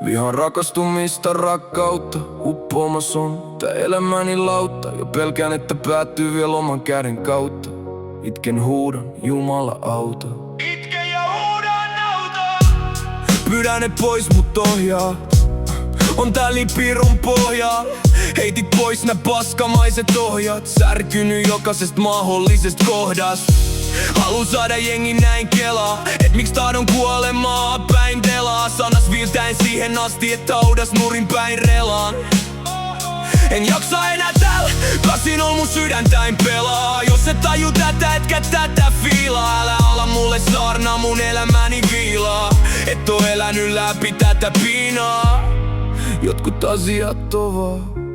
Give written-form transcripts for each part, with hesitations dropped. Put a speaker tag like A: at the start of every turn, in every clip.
A: Vihan rakastumista, rakkautta, uppoamas on tää elämäni lautta. Ja pelkään, että päättyy vielä oman käden kautta. Itken, huudan, Jumala auta.
B: Itken ja huudan auta.
A: Pyydän ne pois, mut ohjaa. On tää lipirun pohja. Heitit pois nää paskamaiset ohjat. Särkynyt jokaisesta mahdollisesta kohdasta. Haluun saada jengi näin kelaa, et miksi tahdon kuolemaa päin delaa. Sanas viiltäen siihen asti, et taudas nurin päin relaan. En jaksa enää täällä, kasinolla mun sydäntäin pelaa. Jos et taju tätä, etkä tätä fiilaa, älä ala mulle saarnaa mun elämäni viilaa. Et oo elänyt läpi tätä piinaa. Jotkut asiat on vaan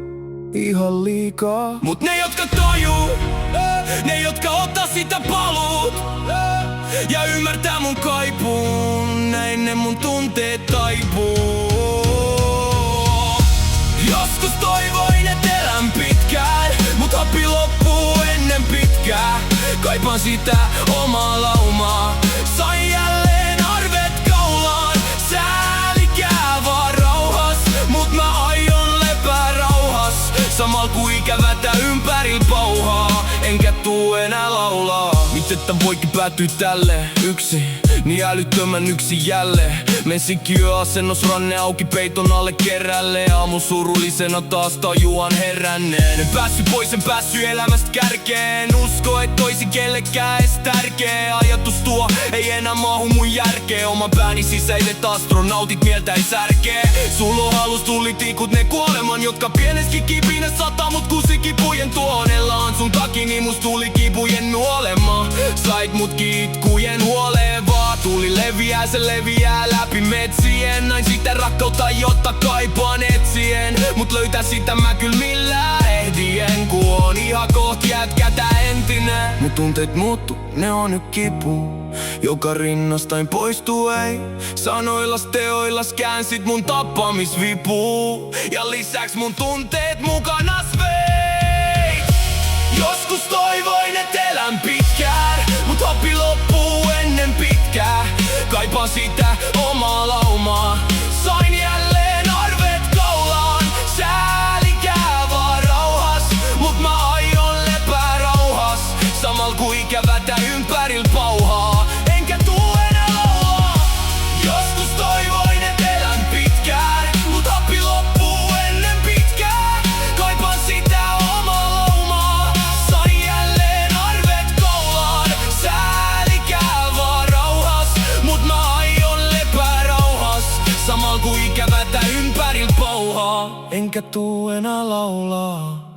A: ihan liikaa. Mut ne jotka tajuu, ne jotka ottaa sitä paluut ja ymmärtää mun kaipuun, näin ne mun tunteet taipuu. Joskus toivoin, et elän pitkään, mut happi loppuu ennen pitkää. Kaipaan sitä omaa laumaa, sain jälleen arvet kaulaan. Säälikää vaan rauhas, mut mä aion lepää rauhas. Samal ku ikävätä ympäril pauhaa, enkä tuu enää laulaa. Miten tän voikin päätyy tälleen yksin, niin älyttömän yksin jälleen. Men sikiöasennos, ranne auki peiton alle kerralleen. Aamun surullisena taas tajuan heränneen. En päässyt pois, en päässyt elämästä kärkeen. Usko et toisi kellekään edes tärkeä. Ajatus tuo ei enää maahu mun järkeen. Oman pääni sisäiset astronautit mieltäi särkee. Sulla halus tuli tikut ne kuoleman, jotka pieneskin kipinä sataa. Mut kun kipujen tuonellaan sun takia, niin must tuli kipujen nuolema. Sait mut itkujen huoleen vaan. Tuli leviää, se leviää läpi metsien. Näin sitä rakkautta, jotta kaipaan etsien. Mut löytää sitä mä kyl millään ehdien, ku on ihan kohti jätkä tää entinen. Mut tunteet muuttu, ne on nyt kipu, joka rinnastain poistuu ei. Sanoillas teoillas käänsit mun tappamisvipuu, ja lisäks mun tunteet mukanas vei. Joskus toivoin, et elän pitkään, mut happi loppuu ennen pitkää. Kaipaan sitä omaa laumaa, sain jälleen arvet kaulaan. Säälikää vaan rauhas, mut mä aion lepää rauhas. Samal ku ikävätä ympäril pauhaa, enkä tuu enää laulaa. Joskus toivoin, et elän pitkään, mut happi loppuu ennen pitkää. Kaipaan sitä omaa laumaa, sain jälleen arvet kaulaan. Säälikää vaan rauhas, mut mä aion lepää rauhas. Samal ku ikävätä ympäril pauhaa, enkä tuu enää laulaa.